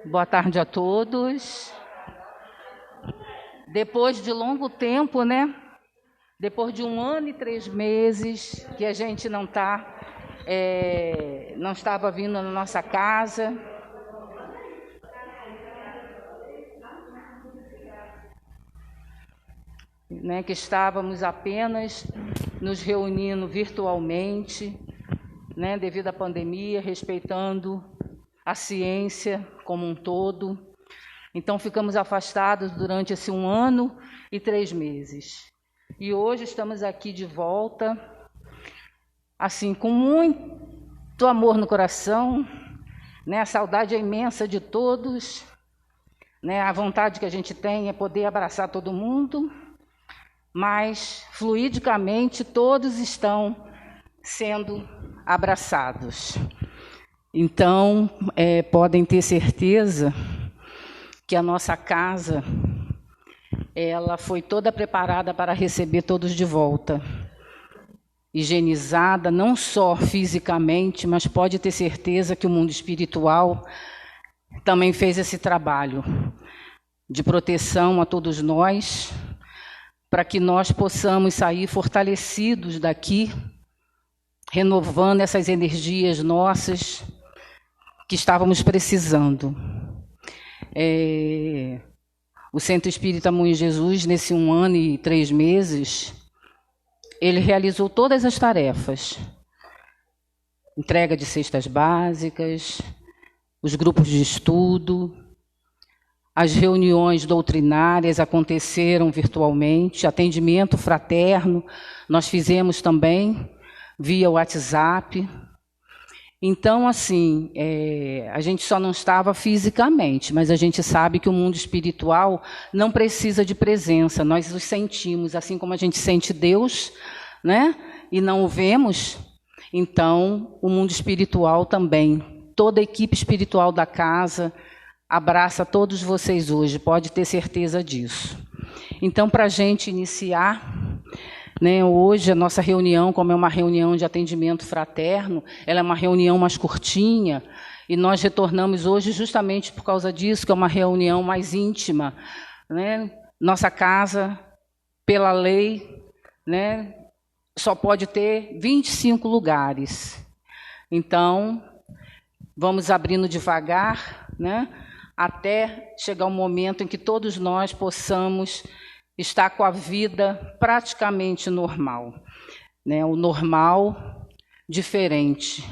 Boa tarde a todos. Depois de longo tempo, né? Depois de 1 ano e 3 meses que a gente não estava vindo na nossa casa. Né, que estávamos apenas nos reunindo virtualmente, né, devido à pandemia, respeitando a ciência como um todo. Então, ficamos afastados durante esse 1 ano e 3 meses. E hoje estamos aqui de volta, assim, com muito amor no coração, né, a saudade é imensa de todos, né, a vontade que a gente tem é poder abraçar todo mundo, mas, fluidicamente, todos estão sendo abraçados. Então, podem ter certeza que a nossa casa, ela foi toda preparada para receber todos de volta. Higienizada, não só fisicamente, mas pode ter certeza que o mundo espiritual também fez esse trabalho de proteção a todos nós, para que nós possamos sair fortalecidos daqui, renovando essas energias nossas que estávamos precisando. O Centro Espírita Bom Jesus, nesse 1 ano e 3 meses, ele realizou todas as tarefas. Entrega de cestas básicas, os grupos de estudo, as reuniões doutrinárias aconteceram virtualmente, atendimento fraterno, nós fizemos também via WhatsApp. Então, assim, a gente só não estava fisicamente, mas a gente sabe que o mundo espiritual não precisa de presença, nós os sentimos, assim como a gente sente Deus, né? E não o vemos, então o mundo espiritual também, toda a equipe espiritual da casa abraça todos vocês hoje, pode ter certeza disso. Então, para a gente iniciar, né, hoje a nossa reunião, como é uma reunião de atendimento fraterno, ela é uma reunião mais curtinha, e nós retornamos hoje justamente por causa disso, que é uma reunião mais íntima, né? Nossa casa, pela lei, né, só pode ter 25 lugares. Então, vamos abrindo devagar, né, até chegar um momento em que todos nós possamos estar com a vida praticamente normal, né? O normal diferente,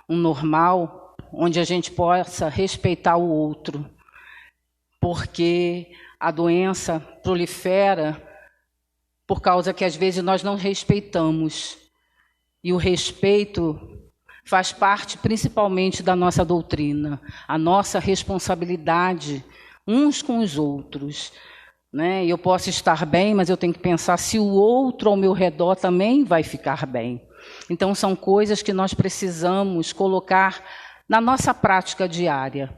um normal onde a gente possa respeitar o outro, porque a doença prolifera por causa que às vezes nós não respeitamos, e o respeito faz parte principalmente da nossa doutrina, a nossa responsabilidade uns com os outros, né? Eu posso estar bem, mas eu tenho que pensar se o outro ao meu redor também vai ficar bem. Então, são coisas que nós precisamos colocar na nossa prática diária.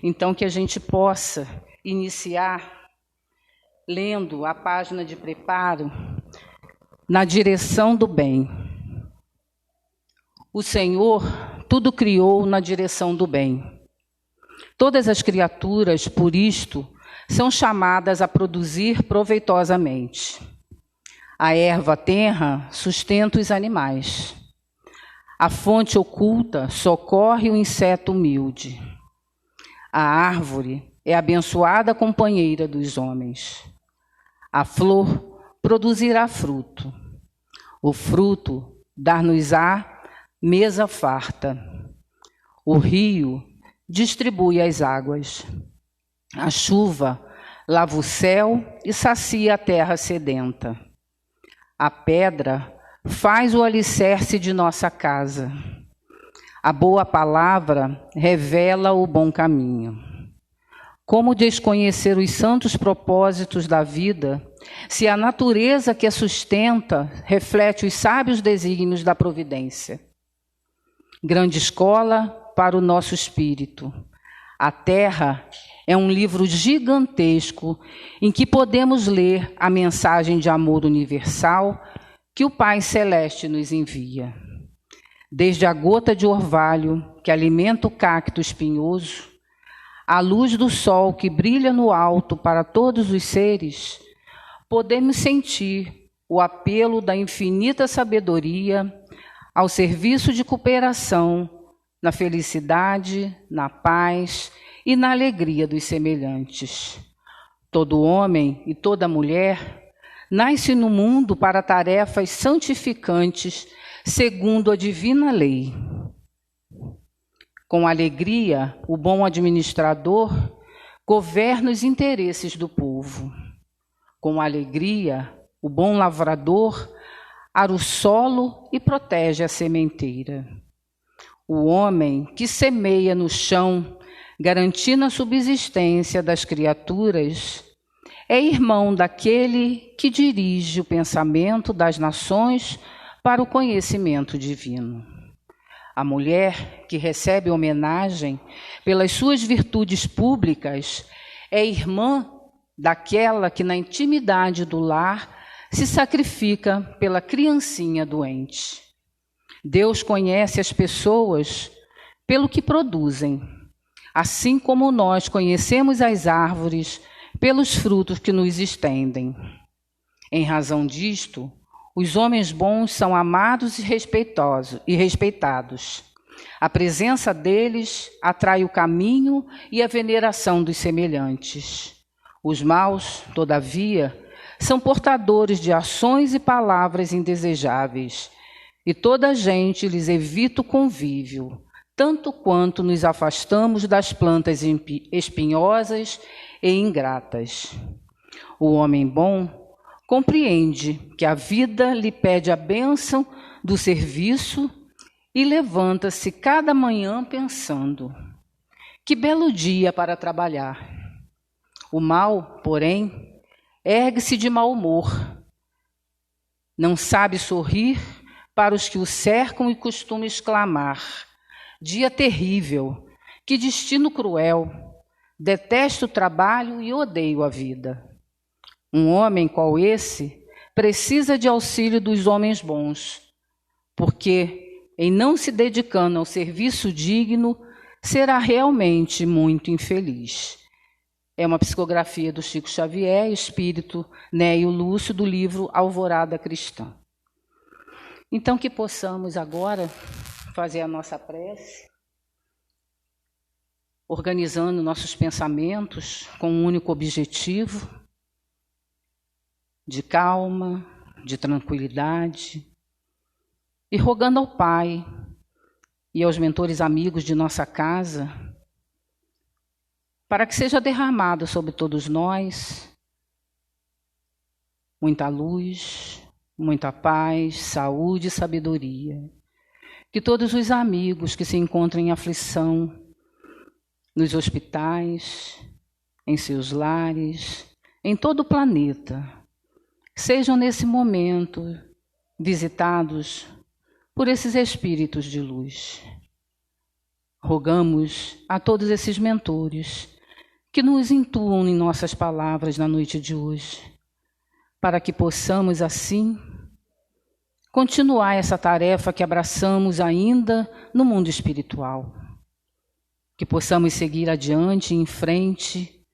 Então, que a gente possa iniciar lendo a página de preparo, na direção do bem. O Senhor tudo criou na direção do bem. Todas as criaturas, por isto, são chamadas a produzir proveitosamente. A erva tenra sustenta os animais. A fonte oculta socorre o inseto humilde. A árvore é a abençoada companheira dos homens. A flor produzirá fruto. O fruto dar-nos-á mesa farta. O rio distribui as águas. A chuva lava o céu e sacia a terra sedenta. A pedra faz o alicerce de nossa casa. A boa palavra revela o bom caminho. Como desconhecer os santos propósitos da vida, se a natureza que a sustenta reflete os sábios desígnios da providência? Grande escola para o nosso espírito. A terra é um livro gigantesco em que podemos ler a mensagem de amor universal que o Pai Celeste nos envia. Desde a gota de orvalho que alimenta o cacto espinhoso, à luz do sol que brilha no alto para todos os seres, podemos sentir o apelo da infinita sabedoria ao serviço de cooperação na felicidade, na paz e na alegria dos semelhantes. Todo homem e toda mulher nasce no mundo para tarefas santificantes segundo a divina lei. Com alegria, o bom administrador governa os interesses do povo. Com alegria, o bom lavrador ara o solo e protege a sementeira. O homem que semeia no chão, garantindo a subsistência das criaturas, é irmão daquele que dirige o pensamento das nações para o conhecimento divino. A mulher que recebe homenagem pelas suas virtudes públicas é irmã daquela que na intimidade do lar se sacrifica pela criancinha doente. Deus conhece as pessoas pelo que produzem, assim como nós conhecemos as árvores pelos frutos que nos estendem. Em razão disto, os homens bons são amados e respeitados. A presença deles atrai o caminho e a veneração dos semelhantes. Os maus, todavia, são portadores de ações e palavras indesejáveis, e toda a gente lhes evita o convívio, tanto quanto nos afastamos das plantas espinhosas e ingratas. O homem bom compreende que a vida lhe pede a bênção do serviço e levanta-se cada manhã pensando: que belo dia para trabalhar. O mal, porém, ergue-se de mau humor. Não sabe sorrir para os que o cercam e costuma exclamar: dia terrível, que destino cruel, detesto o trabalho e odeio a vida. Um homem qual esse precisa de auxílio dos homens bons, porque, em não se dedicando ao serviço digno, será realmente muito infeliz. É uma psicografia do Chico Xavier, espírito Néio Lúcio, do livro Alvorada Cristã. Então, que possamos agora fazer a nossa prece, organizando nossos pensamentos com um único objetivo, de calma, de tranquilidade, e rogando ao Pai e aos mentores amigos de nossa casa, para que seja derramado sobre todos nós muita luz, muita paz, saúde e sabedoria. Que todos os amigos que se encontram em aflição, nos hospitais, em seus lares, em todo o planeta, sejam nesse momento visitados por esses espíritos de luz. Rogamos a todos esses mentores que nos intuam em nossas palavras na noite de hoje, para que possamos, assim, continuar essa tarefa que abraçamos ainda no mundo espiritual. Que possamos seguir adiante, em frente,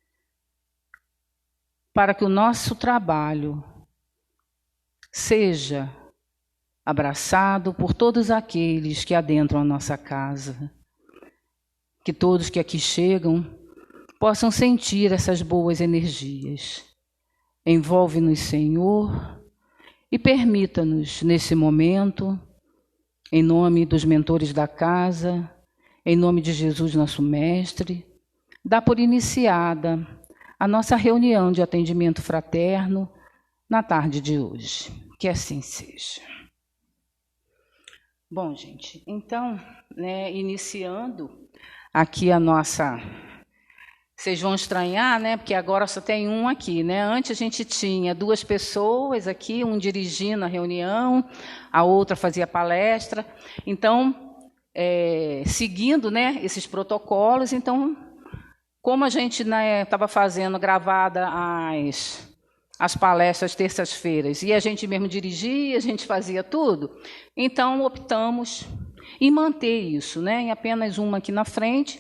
para que o nosso trabalho seja abraçado por todos aqueles que adentram a nossa casa. Que todos que aqui chegam possam sentir essas boas energias. Envolve-nos, Senhor, e permita-nos, nesse momento, em nome dos mentores da casa, em nome de Jesus, nosso Mestre, dar por iniciada a nossa reunião de atendimento fraterno na tarde de hoje. Que assim seja. Bom, gente, então, iniciando aqui a nossa... Vocês vão estranhar, porque agora só tem um aqui, Antes a gente tinha 2 pessoas aqui, um dirigindo a reunião, a outra fazia palestra. Então, seguindo, esses protocolos, então, como a gente estava fazendo gravada as palestras terças-feiras, e a gente mesmo dirigia, a gente fazia tudo, então optamos em manter isso, em apenas uma aqui na frente.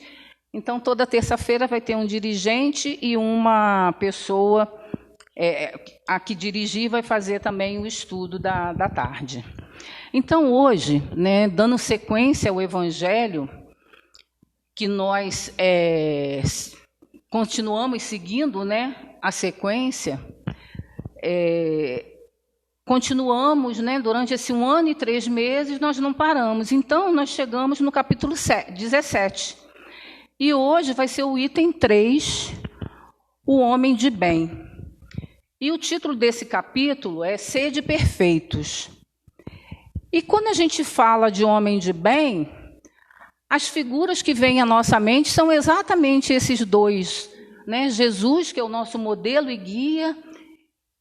Então, toda terça-feira vai ter um dirigente e uma pessoa a que dirigir vai fazer também o estudo da tarde. Então, hoje, né, dando sequência ao Evangelho, que nós continuamos seguindo, né, a sequência, continuamos, né, durante esse 1 ano e 3 meses, nós não paramos. Então, nós chegamos no capítulo 17. E hoje vai ser o item 3, o homem de bem. E o título desse capítulo é Sede Perfeitos. E quando a gente fala de homem de bem, as figuras que vêm à nossa mente são exatamente esses dois, né? Jesus, que é o nosso modelo e guia,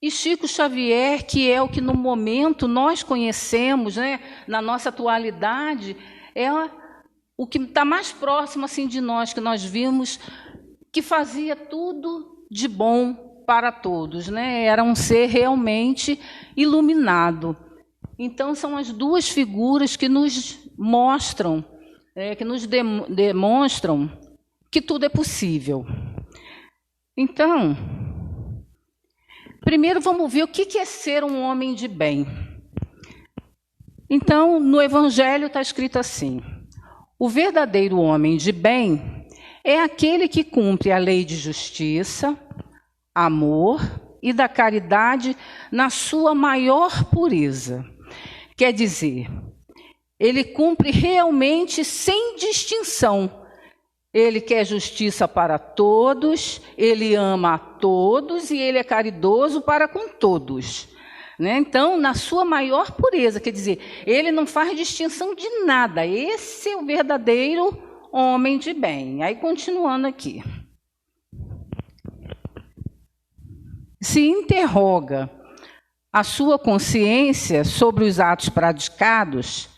e Chico Xavier, que é o que no momento nós conhecemos, né? Na nossa atualidade, é o que está mais próximo assim, de nós, que nós vimos, que fazia tudo de bom para todos, né? Era um ser realmente iluminado. Então, são as duas figuras que nos mostram, que nos demonstram que tudo é possível. Então, primeiro vamos ver o que é ser um homem de bem. Então, no Evangelho está escrito assim: o verdadeiro homem de bem é aquele que cumpre a lei de justiça, amor e da caridade na sua maior pureza. Quer dizer, ele cumpre realmente sem distinção. Ele quer justiça para todos, ele ama a todos e ele é caridoso para com todos. Né? Então, na sua maior pureza, quer dizer, ele não faz distinção de nada. Esse é o verdadeiro homem de bem. Aí, continuando aqui. Se interroga a sua consciência sobre os atos praticados,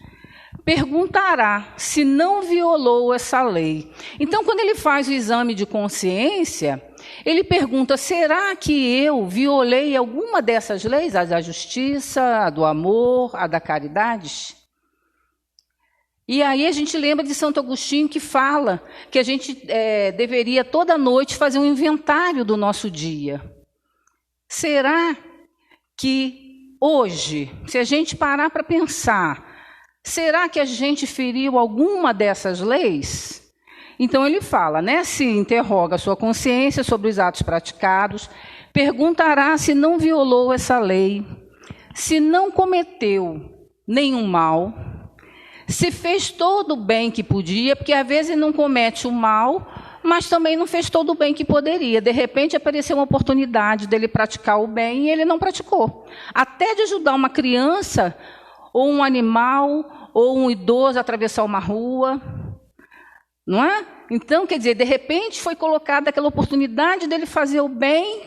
perguntará se não violou essa lei. Então, quando ele faz o exame de consciência, ele pergunta: será que eu violei alguma dessas leis? A da justiça, a do amor, a da caridade? E aí a gente lembra de Santo Agostinho, que fala que a gente deveria toda noite fazer um inventário do nosso dia. Será que hoje, se a gente parar para pensar, será que a gente feriu alguma dessas leis? Então ele fala, né? Se interroga a sua consciência sobre os atos praticados, perguntará se não violou essa lei, se não cometeu nenhum mal, se fez todo o bem que podia, porque às vezes não comete o mal, mas também não fez todo o bem que poderia. De repente apareceu uma oportunidade dele praticar o bem e ele não praticou. Até de ajudar uma criança, ou um animal, ou um idoso a atravessar uma rua, não é? Então, quer dizer, de repente foi colocada aquela oportunidade dele fazer o bem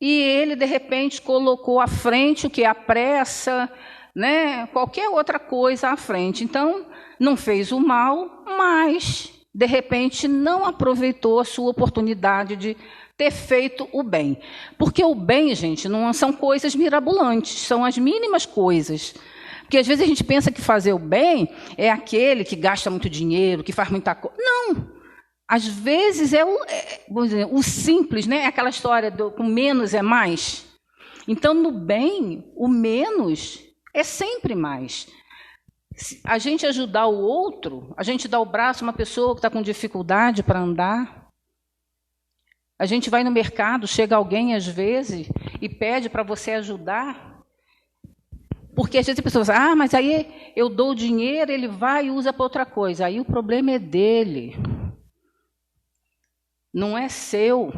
e ele, de repente, colocou à frente o que é a pressa, né? Qualquer outra coisa à frente. Então, não fez o mal, mas, de repente, não aproveitou a sua oportunidade de ter feito o bem. Porque o bem, gente, não são coisas mirabolantes, são as mínimas coisas. Porque às vezes a gente pensa que fazer o bem é aquele que gasta muito dinheiro, que faz muita coisa. Não! Às vezes é o simples, né? Aquela história do com menos é mais. Então, no bem, o menos é sempre mais. Se a gente ajudar o outro, a gente dá o braço a uma pessoa que está com dificuldade para andar. A gente vai no mercado, chega alguém às vezes e pede para você ajudar. Porque às vezes a pessoa fala, mas aí eu dou o dinheiro, ele vai e usa para outra coisa. Aí o problema é dele. Não é seu.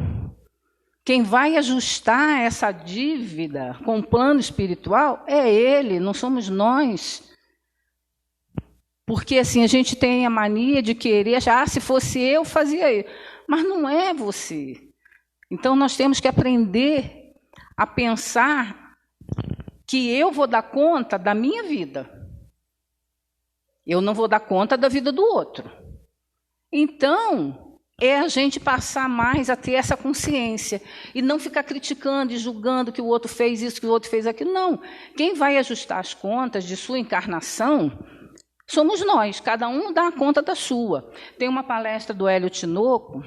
Quem vai ajustar essa dívida com o plano espiritual é ele, não somos nós. Porque assim, a gente tem a mania de querer achar, se fosse eu, fazia isso. Mas não é você. Então nós temos que aprender a pensar que eu vou dar conta da minha vida. Eu não vou dar conta da vida do outro. Então, é a gente passar mais a ter essa consciência e não ficar criticando e julgando que o outro fez isso, que o outro fez aquilo. Não. Quem vai ajustar as contas de sua encarnação Somos nós, cada um dá conta da sua. Tem uma palestra do Hélio Tinoco,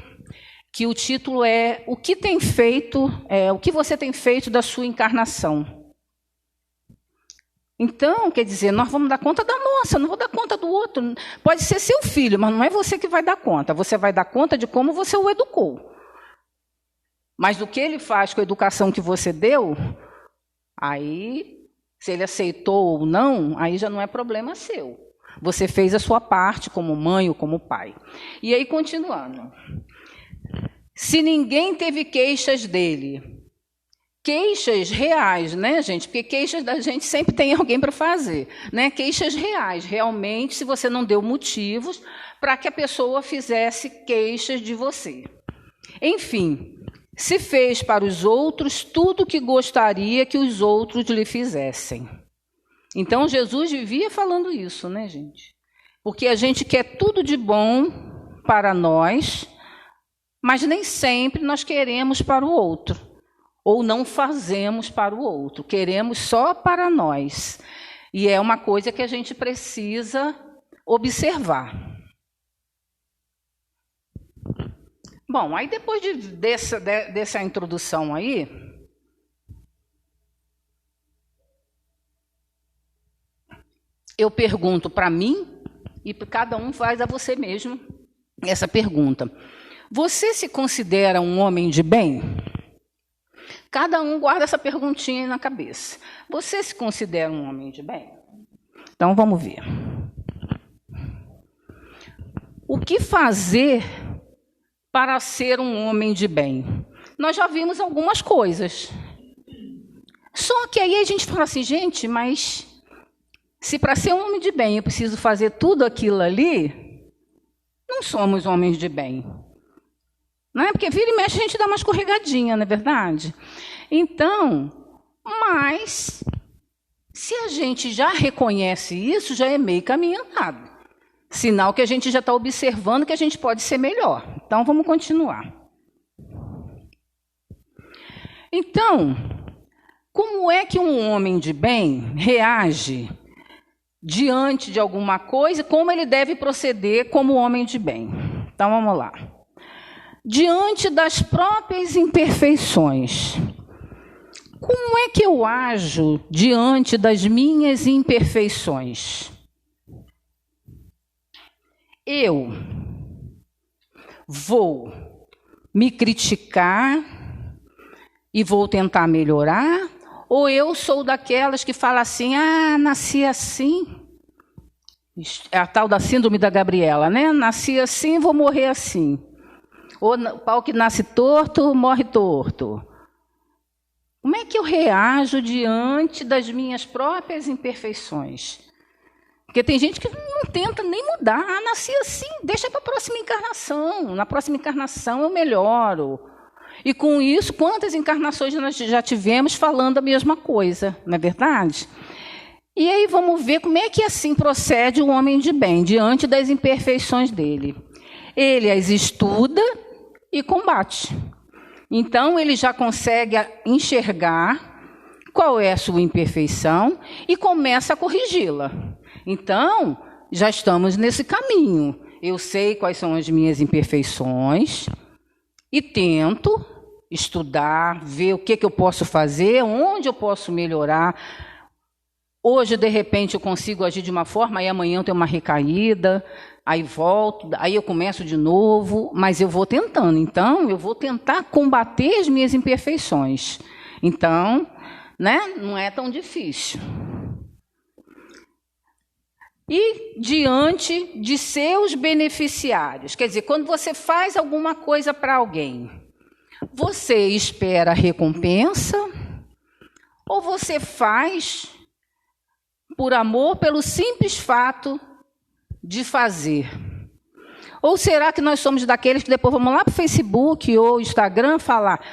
que o título é o que você tem feito da sua encarnação. Então, quer dizer, nós vamos dar conta da nossa, não vou dar conta do outro. Pode ser seu filho, mas não é você que vai dar conta. Você vai dar conta de como você o educou. Mas o que ele faz com a educação que você deu, aí, se ele aceitou ou não, aí já não é problema seu. Você fez a sua parte como mãe ou como pai. E aí, continuando. Se ninguém teve queixas dele, queixas reais, né, gente? Porque queixas da gente sempre tem alguém para fazer, né? Queixas reais, realmente, se você não deu motivos para que a pessoa fizesse queixas de você. Enfim, se fez para os outros tudo o que gostaria que os outros lhe fizessem. Então, Jesus vivia falando isso, né, gente? Porque a gente quer tudo de bom para nós, mas nem sempre nós queremos para o outro. Ou não fazemos para o outro, queremos só para nós. E é uma coisa que a gente precisa observar. Bom, aí depois dessa introdução aí, eu pergunto para mim, e cada um faz a você mesmo essa pergunta. Você se considera um homem de bem? Cada um guarda essa perguntinha aí na cabeça. Você se considera um homem de bem? Então, vamos ver. O que fazer para ser um homem de bem? Nós já vimos algumas coisas. Só que aí a gente fala assim, gente, mas se para ser um homem de bem eu preciso fazer tudo aquilo ali, não somos homens de bem. Não é? Porque vira e mexe a gente dá uma escorregadinha, não é verdade? Então, mas se a gente já reconhece isso, já é meio caminho andado. Sinal que a gente já está observando que a gente pode ser melhor. Então, vamos continuar. Então, como é que um homem de bem reage diante de alguma coisa, como ele deve proceder como homem de bem? Então, vamos lá. Diante das próprias imperfeições. Como é que eu ajo diante das minhas imperfeições? Eu vou me criticar e vou tentar melhorar? Ou eu sou daquelas que falam assim, nasci assim? É a tal da síndrome da Gabriela, né? Nasci assim, vou morrer assim. Ou o pau que nasce torto, morre torto. Como é que eu reajo diante das minhas próprias imperfeições? Porque tem gente que não tenta nem mudar. Nasci assim, deixa para a próxima encarnação. Na próxima encarnação eu melhoro. E com isso, quantas encarnações nós já tivemos falando a mesma coisa, não é verdade? E aí vamos ver como é que assim procede o homem de bem, diante das imperfeições dele. Ele as estuda e combate. Então, ele já consegue enxergar qual é a sua imperfeição e começa a corrigi-la. Então, já estamos nesse caminho. Eu sei quais são as minhas imperfeições e tento estudar, ver o que eu posso fazer, onde eu posso melhorar. Hoje, de repente, eu consigo agir de uma forma, aí amanhã eu tenho uma recaída, aí volto, aí eu começo de novo, mas eu vou tentando. Então, eu vou tentar combater as minhas imperfeições. Então, né, não é tão difícil. E diante de seus beneficiários, quer dizer, quando você faz alguma coisa para alguém, você espera recompensa ou você faz por amor, pelo simples fato de fazer? Ou será que nós somos daqueles que depois vamos lá para o Facebook ou Instagram falar,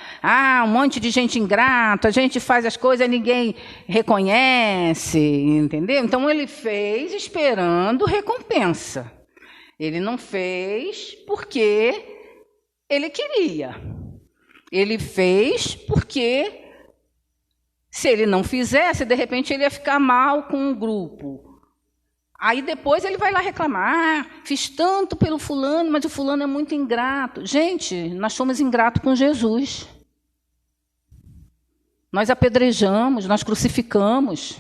um monte de gente ingrata, a gente faz as coisas e ninguém reconhece, entendeu? Então ele fez esperando recompensa. Ele não fez porque ele queria. Ele fez porque se ele não fizesse, de repente ele ia ficar mal com um grupo. Aí depois ele vai lá reclamar, fiz tanto pelo fulano, mas o fulano é muito ingrato. Gente, nós somos ingratos com Jesus. Nós apedrejamos, nós crucificamos.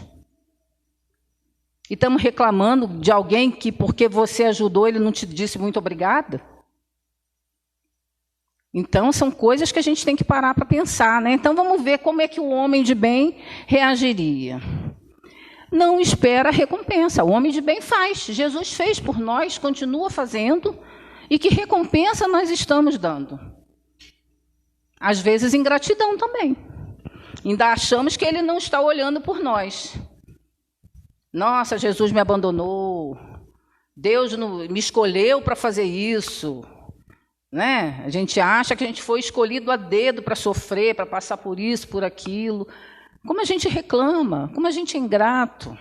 E estamos reclamando de alguém que, porque você ajudou, ele não te disse muito obrigada? Então, são coisas que a gente tem que parar para pensar, né? Então, vamos ver como é que o homem de bem reagiria. Não espera a recompensa. O homem de bem faz. Jesus fez por nós, continua fazendo. E que recompensa nós estamos dando? Às vezes, ingratidão também. Ainda achamos que ele não está olhando por nós. Nossa, Jesus me abandonou. Deus não, me escolheu para fazer isso. Né? A gente acha que a gente foi escolhido a dedo para sofrer, para passar por isso, por aquilo. Como a gente reclama, como a gente é ingrato.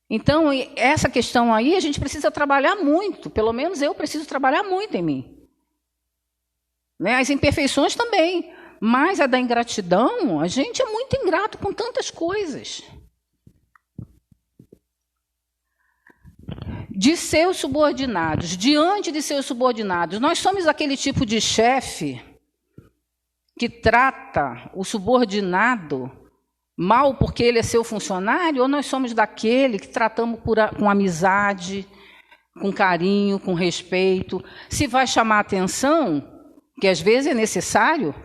Então, essa questão aí, a gente precisa trabalhar muito. Pelo menos eu preciso trabalhar muito em mim. Né? As imperfeições também. Mas a da ingratidão, a gente é muito ingrato com tantas coisas. De seus subordinados, diante de seus subordinados. Nós somos aquele tipo de chefe que trata o subordinado mal porque ele é seu funcionário, ou nós somos daquele que tratamos com amizade, com carinho, com respeito. Se vai chamar atenção, que às vezes é necessário,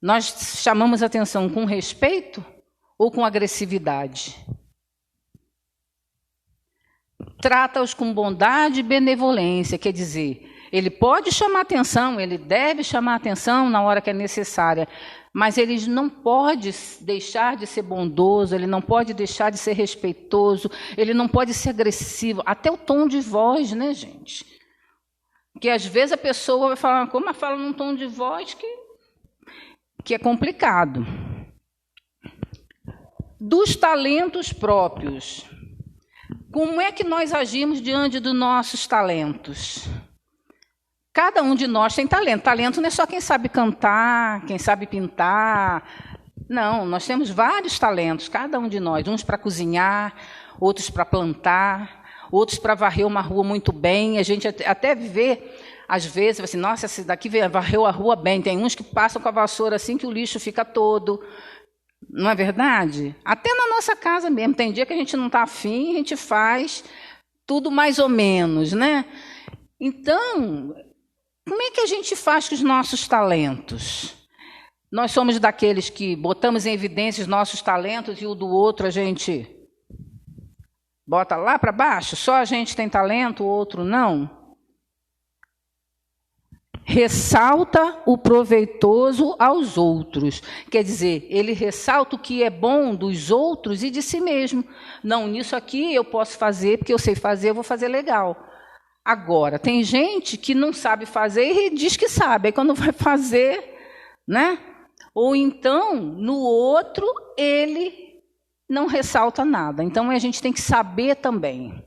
nós chamamos atenção com respeito ou com agressividade? Trata-os com bondade e benevolência, quer dizer, ele pode chamar atenção, ele deve chamar atenção na hora que é necessária, mas ele não pode deixar de ser bondoso, ele não pode deixar de ser respeitoso, ele não pode ser agressivo, até o tom de voz, né, gente? Porque às vezes a pessoa vai falar, como ela fala num tom de voz que é complicado. Dos talentos próprios. Como é que nós agimos diante dos nossos talentos? Cada um de nós tem talento. Talento não é só quem sabe cantar, quem sabe pintar. Não, nós temos vários talentos, cada um de nós. Uns para cozinhar, outros para plantar, outros para varrer uma rua muito bem. A gente até vê, às vezes, assim, nossa, esse daqui varreu a rua bem. Tem uns que passam com a vassoura assim que o lixo fica todo. Não é verdade? Até na nossa casa mesmo. Tem dia que a gente não está afim, a gente faz tudo mais ou menos, né? Então, como é que a gente faz com os nossos talentos? Nós somos daqueles que botamos em evidência os nossos talentos e o do outro a gente bota lá para baixo? Só a gente tem talento, o outro não? Ressalta o proveitoso aos outros. Quer dizer, ele ressalta o que é bom dos outros e de si mesmo. Não, nisso aqui eu posso fazer, porque eu sei fazer, eu vou fazer legal. Agora, tem gente que não sabe fazer e diz que sabe. Aí quando vai fazer, né? Ou então, no outro, ele não ressalta nada. Então, a gente tem que saber também.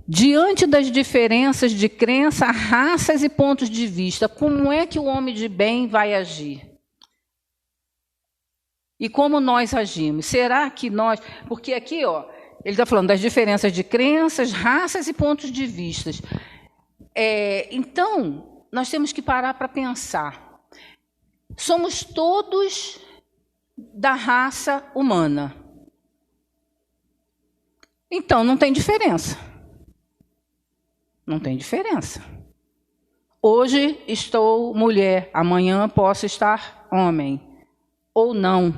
Diante das diferenças de crença, raças e pontos de vista, como é que o homem de bem vai agir? E como nós agimos? Será que nós... Porque aqui, ó, ele está falando das diferenças de crenças, raças e pontos de vista. Então, nós temos que parar para pensar. Somos todos da raça humana. Então, não tem diferença. Não tem diferença. Hoje estou mulher, amanhã posso estar homem, ou não.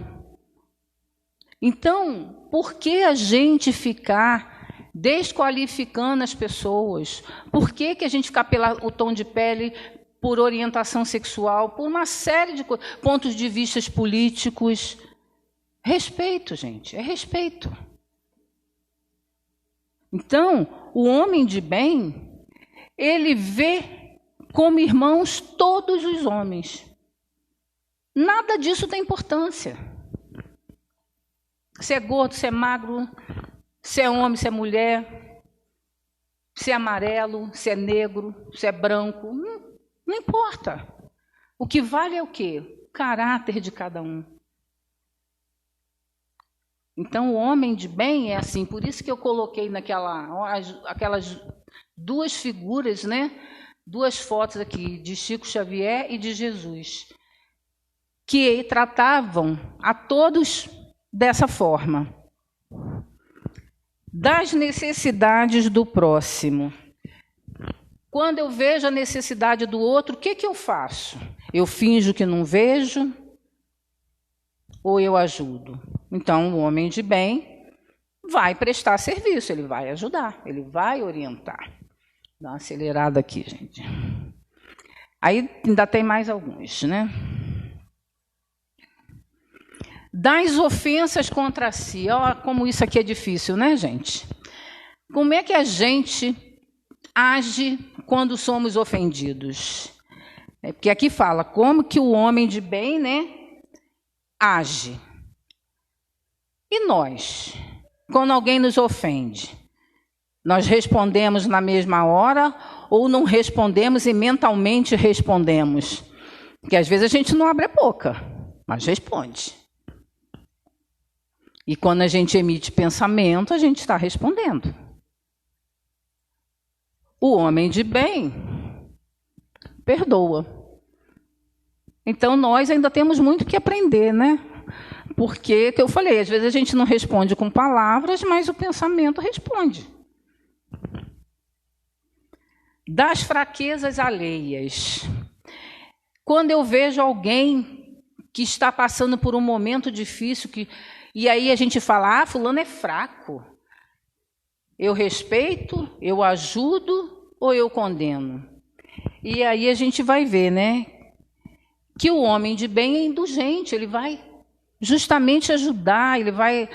Então, por que a gente ficar desqualificando as pessoas? Por que a gente ficar pelo tom de pele, por orientação sexual, por uma série de pontos de vista políticos? Respeito, gente, é respeito. Então, o homem de bem... ele vê como irmãos todos os homens. Nada disso tem importância. Se é gordo, se é magro, se é homem, se é mulher, se é amarelo, se é negro, se é branco, não importa. O que vale é o quê? O caráter de cada um. Então, o homem de bem é assim, por isso que eu coloquei aquelas duas figuras, né? Duas fotos aqui, de Chico Xavier e de Jesus, que tratavam a todos dessa forma. Das necessidades do próximo. Quando eu vejo a necessidade do outro, o que eu faço? Eu finjo que não vejo ou eu ajudo? Então, o homem de bem vai prestar serviço, ele vai ajudar, ele vai orientar. Dá uma acelerada aqui, gente. Aí ainda tem mais alguns, né? Das ofensas contra si. Olha como isso aqui é difícil, né, gente? Como é que a gente age quando somos ofendidos? Porque aqui fala como que o homem de bem, né, age. E nós, quando alguém nos ofende, nós respondemos na mesma hora ou não respondemos e mentalmente respondemos? Porque às vezes a gente não abre a boca, mas responde. E quando a gente emite pensamento, a gente está respondendo. O homem de bem perdoa. Então, nós ainda temos muito que aprender, né? Porque, que eu falei, às vezes a gente não responde com palavras, mas o pensamento responde. Das fraquezas alheias. Quando eu vejo alguém que está passando por um momento difícil, e aí a gente fala, fulano é fraco. Eu respeito, eu ajudo ou eu condeno? E aí a gente vai ver, né? Que o homem de bem é indulgente, ele vai justamente ajudar, ele vai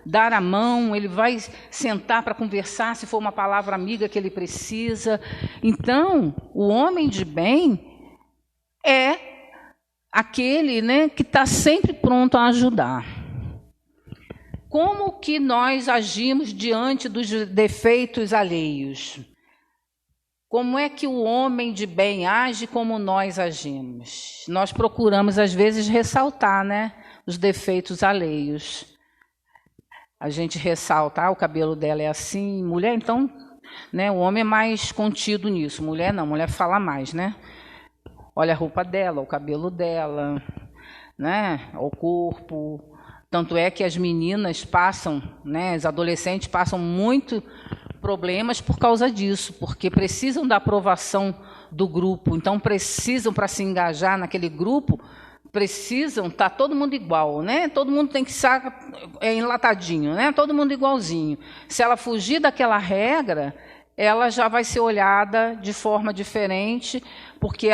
dar a mão, ele vai sentar para conversar, se for uma palavra amiga que ele precisa. Então, o homem de bem é aquele, né, que está sempre pronto a ajudar. Como que nós agimos diante dos defeitos alheios? Como é que o homem de bem age como nós agimos? Nós procuramos, às vezes, ressaltar, né, os defeitos alheios. A gente ressalta, o cabelo dela é assim. Mulher, então, né, o homem é mais contido nisso. Mulher não, mulher fala mais, né? Olha a roupa dela, o cabelo dela, né, o corpo. Tanto é que as meninas passam, né, as adolescentes passam muito problemas por causa disso, porque precisam da aprovação do grupo. Então, precisam, para se engajar naquele grupo, precisam estar todo mundo igual, né? Todo mundo tem que estar enlatadinho, né? Todo mundo igualzinho. Se ela fugir daquela regra, ela já vai ser olhada de forma diferente, porque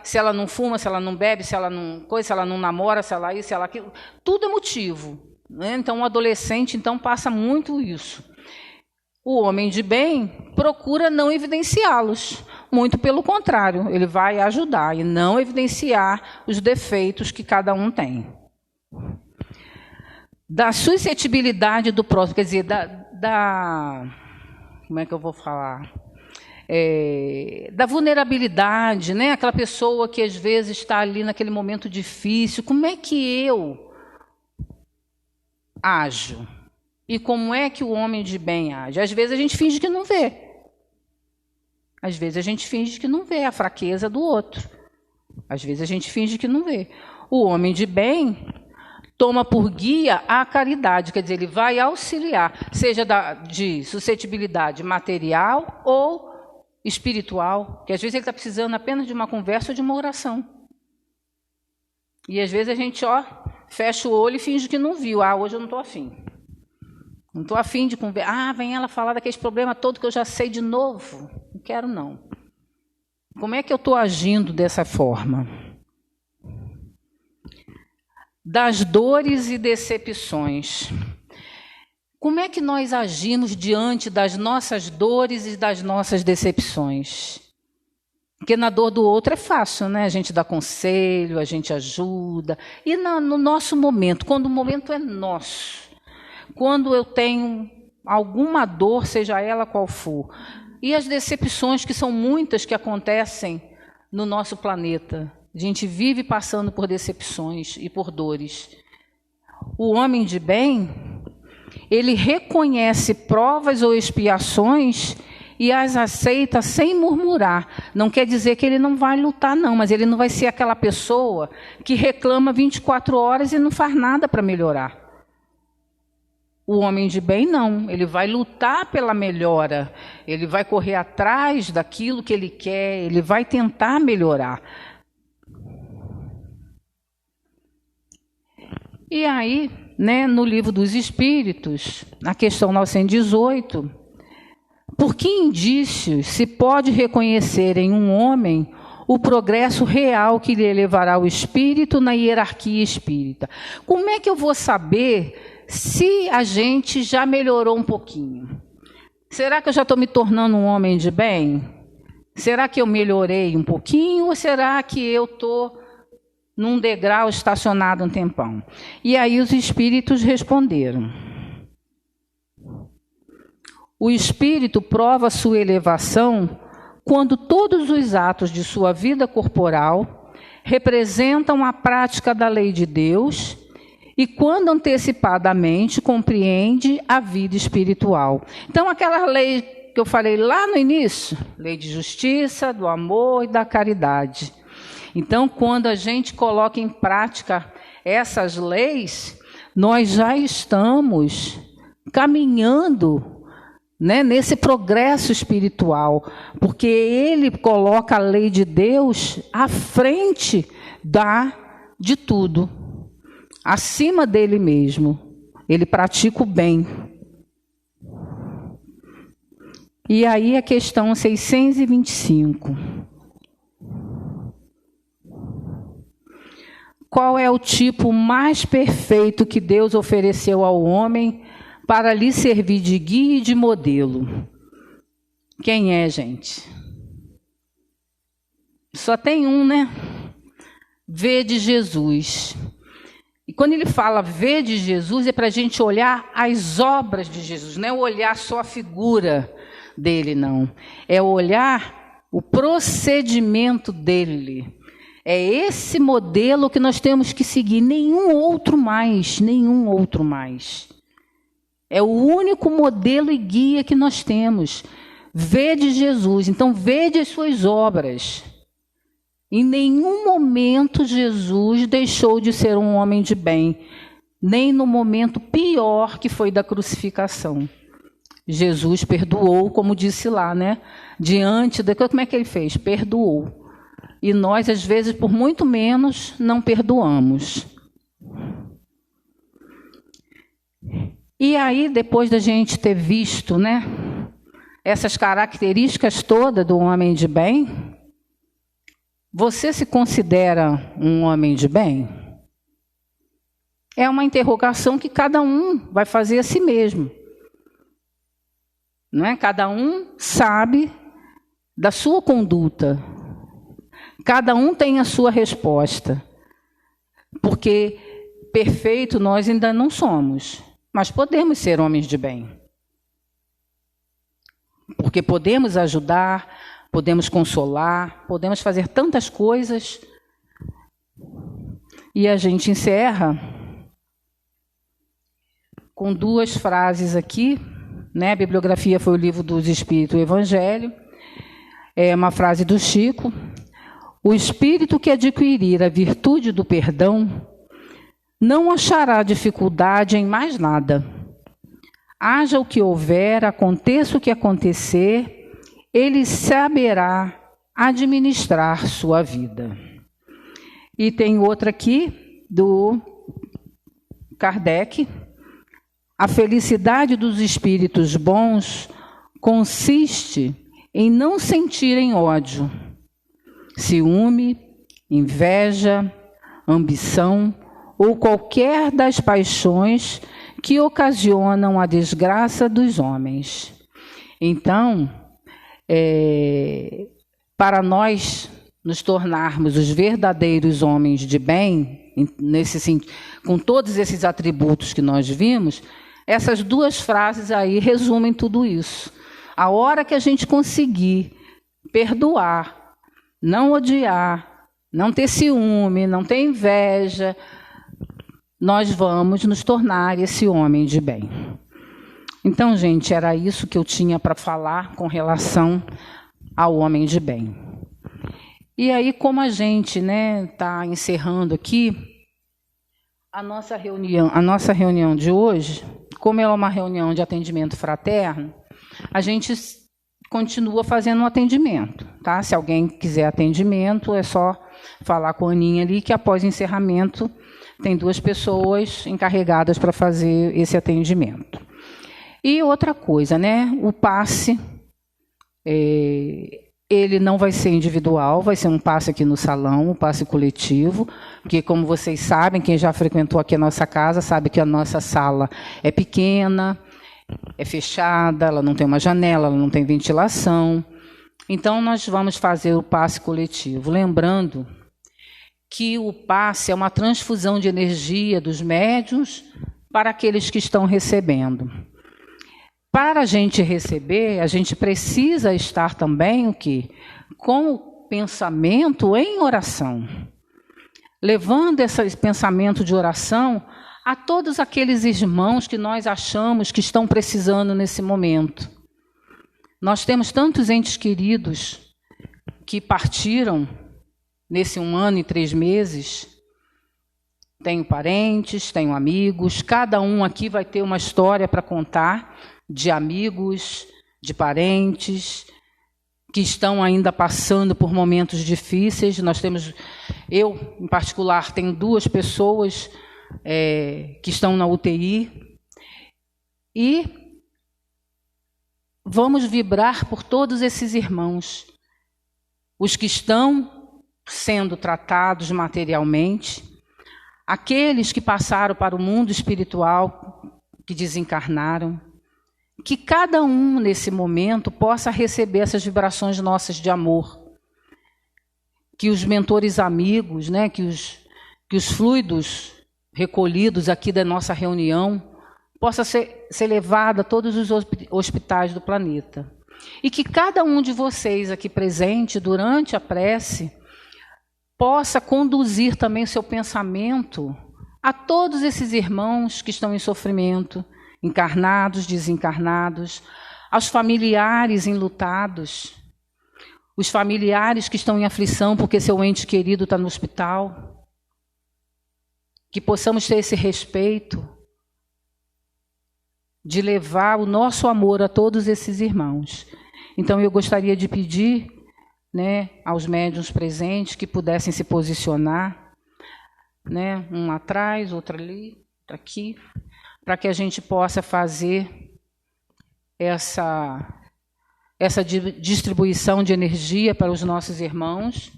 se ela não fuma, se ela não bebe, se ela não namora, se ela isso, se ela aquilo, tudo é motivo, né? Então, o adolescente passa muito isso. O homem de bem procura não evidenciá-los, muito pelo contrário, ele vai ajudar e não evidenciar os defeitos que cada um tem. Da suscetibilidade do próximo, quer dizer, como é que eu vou falar? Da vulnerabilidade, né? Aquela pessoa que às vezes está ali naquele momento difícil, como é que eu ajo? E como é que o homem de bem age? Às vezes a gente finge que não vê. Às vezes a gente finge que não vê a fraqueza do outro. Às vezes a gente finge que não vê. O homem de bem toma por guia a caridade, quer dizer, ele vai auxiliar, seja de suscetibilidade material ou espiritual, que às vezes ele está precisando apenas de uma conversa ou de uma oração. E às vezes a gente fecha o olho e finge que não viu. Hoje eu não estou afim. Não estou afim de conversar. Vem ela falar daqueles problemas todos que eu já sei de novo. Não quero, não. Como é que eu estou agindo dessa forma? Das dores e decepções. Como é que nós agimos diante das nossas dores e das nossas decepções? Porque na dor do outro é fácil, né? A gente dá conselho, a gente ajuda. E no nosso momento, quando o momento é nosso, quando eu tenho alguma dor, seja ela qual for, e as decepções, que são muitas que acontecem no nosso planeta. A gente vive passando por decepções e por dores. O homem de bem, ele reconhece provas ou expiações e as aceita sem murmurar. Não quer dizer que ele não vai lutar, não, mas ele não vai ser aquela pessoa que reclama 24 horas e não faz nada para melhorar. O homem de bem não, ele vai lutar pela melhora, ele vai correr atrás daquilo que ele quer, ele vai tentar melhorar. E aí, no Livro dos Espíritos, na questão 918, por que indícios se pode reconhecer em um homem o progresso real que lhe levará o espírito na hierarquia espírita? Como é que eu vou saber se a gente já melhorou um pouquinho? Será que eu já estou me tornando um homem de bem? Será que eu melhorei um pouquinho ou será que eu estou num degrau estacionado um tempão? E aí os espíritos responderam. O espírito prova sua elevação quando todos os atos de sua vida corporal representam a prática da lei de Deus e quando antecipadamente compreende a vida espiritual. Então, aquela lei que eu falei lá no início, lei de justiça, do amor e da caridade. Então, quando a gente coloca em prática essas leis, nós já estamos caminhando, nesse progresso espiritual, porque ele coloca a lei de Deus à frente de tudo, acima dele mesmo. Ele pratica o bem. E aí a questão 625. Qual é o tipo mais perfeito que Deus ofereceu ao homem para lhe servir de guia e de modelo? Quem é, gente? Só tem um, Vede Jesus. E quando ele fala vede Jesus, é para a gente olhar as obras de Jesus, não é olhar só a figura dele, não. É olhar o procedimento dele. É esse modelo que nós temos que seguir, nenhum outro mais. É o único modelo e guia que nós temos. Vede Jesus, então vede as suas obras. Em nenhum momento Jesus deixou de ser um homem de bem, nem no momento pior que foi da crucificação. Jesus perdoou, como disse lá, diante daquilo, como é que ele fez? Perdoou. E nós, às vezes, por muito menos, não perdoamos. E aí, depois da gente ter visto, essas características todas do homem de bem, você se considera um homem de bem? É uma interrogação que cada um vai fazer a si mesmo. Cada um sabe da sua conduta. Cada um tem a sua resposta. Porque perfeito nós ainda não somos, mas podemos ser homens de bem. Porque podemos ajudar, podemos consolar, podemos fazer tantas coisas. E a gente encerra com duas frases aqui. A bibliografia foi o Livro dos Espíritos, o Evangelho. É uma frase do Chico. O espírito que adquirir a virtude do perdão não achará dificuldade em mais nada. Haja o que houver, aconteça o que acontecer, ele saberá administrar sua vida. E tem outra aqui, do Kardec. A felicidade dos espíritos bons consiste em não sentirem ódio, ciúme, inveja, ambição ou qualquer das paixões que ocasionam a desgraça dos homens. Então, para nós nos tornarmos os verdadeiros homens de bem, com todos esses atributos que nós vimos, essas duas frases aí resumem tudo isso. A hora que a gente conseguir perdoar, não odiar, não ter ciúme, não ter inveja, nós vamos nos tornar esse homem de bem. Então, gente, era isso que eu tinha para falar com relação ao homem de bem. E aí, como a gente está encerrando aqui, a nossa reunião de hoje, como ela é uma reunião de atendimento fraterno, a gente continua fazendo um atendimento, tá? Se alguém quiser atendimento, é só falar com a Aninha ali, que após o encerramento tem 2 pessoas encarregadas para fazer esse atendimento. E outra coisa, o passe, ele não vai ser individual, vai ser um passe aqui no salão, um passe coletivo, porque, como vocês sabem, quem já frequentou aqui a nossa casa, sabe que a nossa sala é pequena, é fechada, ela não tem uma janela, ela não tem ventilação. Então, nós vamos fazer o passe coletivo, lembrando que o passe é uma transfusão de energia dos médiuns para aqueles que estão recebendo. Para a gente receber, a gente precisa estar também o quê? Com o pensamento em oração, levando esse pensamento de oração a todos aqueles irmãos que nós achamos que estão precisando nesse momento. Nós temos tantos entes queridos que partiram nesse 1 ano e 3 meses. Tenho parentes, tenho amigos, cada um aqui vai ter uma história para contar de amigos, de parentes, que estão ainda passando por momentos difíceis. Eu, em particular, tenho 2 pessoas que estão na UTI. E vamos vibrar por todos esses irmãos, os que estão sendo tratados materialmente, aqueles que passaram para o mundo espiritual, que desencarnaram, que cada um, nesse momento, possa receber essas vibrações nossas de amor. Que os mentores amigos, que os fluidos recolhidos aqui da nossa reunião, possa ser levado a todos os hospitais do planeta. E que cada um de vocês aqui presente, durante a prece, possa conduzir também seu pensamento a todos esses irmãos que estão em sofrimento, encarnados, desencarnados, aos familiares enlutados, os familiares que estão em aflição porque seu ente querido está no hospital. Que possamos ter esse respeito de levar o nosso amor a todos esses irmãos. Então, eu gostaria de pedir aos médiuns presentes que pudessem se posicionar, um lá atrás, outro ali, outro aqui, para que a gente possa fazer essa distribuição de energia para os nossos irmãos.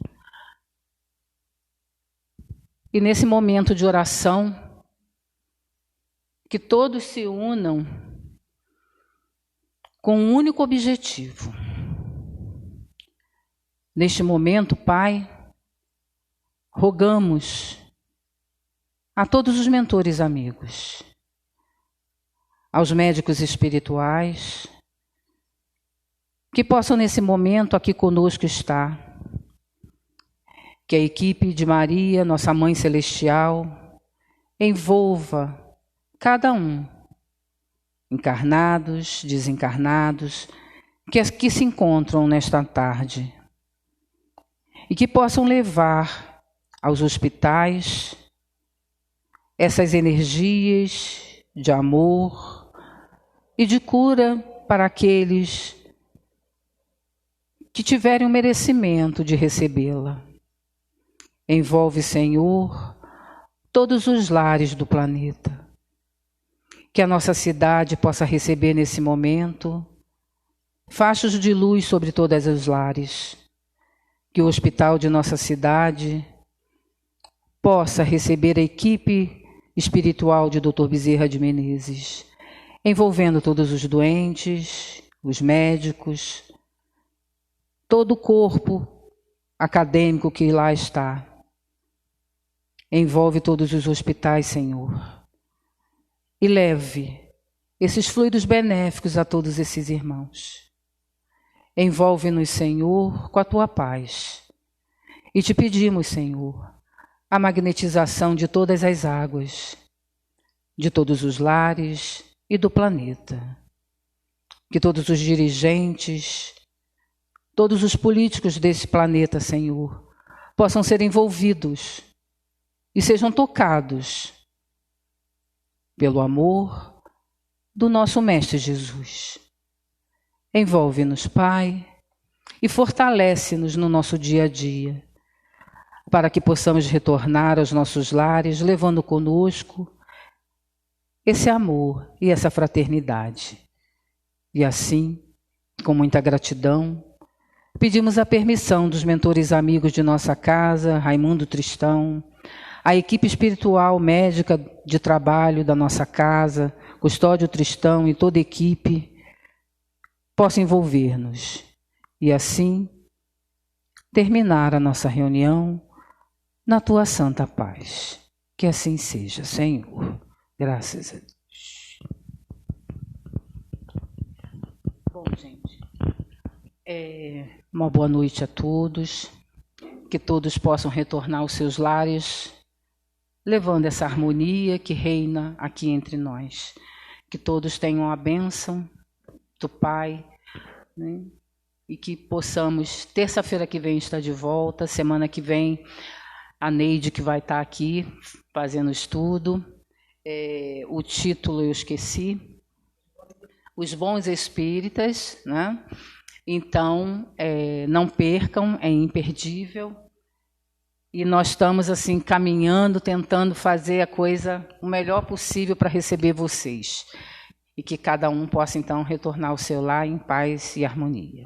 E nesse momento de oração, que todos se unam com um único objetivo. Neste momento, Pai, rogamos a todos os mentores amigos, aos médicos espirituais, que possam nesse momento aqui conosco estar, que a equipe de Maria, nossa Mãe Celestial, envolva cada um, encarnados, desencarnados, que se encontram nesta tarde, e que possam levar aos hospitais essas energias de amor e de cura para aqueles que tiverem o merecimento de recebê-la. Envolve, Senhor, todos os lares do planeta. Que a nossa cidade possa receber nesse momento fachos de luz sobre todos os lares. Que o hospital de nossa cidade possa receber a equipe espiritual de Dr. Bezerra de Menezes, envolvendo todos os doentes, os médicos, todo o corpo acadêmico que lá está. Envolve todos os hospitais, Senhor, e leve esses fluidos benéficos a todos esses irmãos. Envolve-nos, Senhor, com a Tua paz. E te pedimos, Senhor, a magnetização de todas as águas, de todos os lares e do planeta. que todos os dirigentes, todos os políticos desse planeta, Senhor, possam ser envolvidos e sejam tocados pelo amor do nosso Mestre Jesus. Envolve-nos, Pai, e fortalece-nos no nosso dia a dia, para que possamos retornar aos nossos lares, levando conosco esse amor e essa fraternidade. E assim, com muita gratidão, pedimos a permissão dos mentores amigos de nossa casa, Raimundo Tristão, a equipe espiritual médica de trabalho da nossa casa, Custódio Tristão e toda a equipe, possa envolver-nos e assim terminar a nossa reunião na tua santa paz. Que assim seja, Senhor. Graças a Deus. Bom, gente, uma boa noite a todos. Que todos possam retornar aos seus lares, levando essa harmonia que reina aqui entre nós. Que todos tenham a bênção do Pai, né? E que possamos, terça-feira que vem estar de volta, semana que vem a Neide que vai estar aqui fazendo estudo. O título eu esqueci, Os Bons Espíritas, né? Então, não percam, é imperdível. E nós estamos assim caminhando, tentando fazer a coisa o melhor possível para receber vocês. E que cada um possa então retornar ao seu lar em paz e harmonia.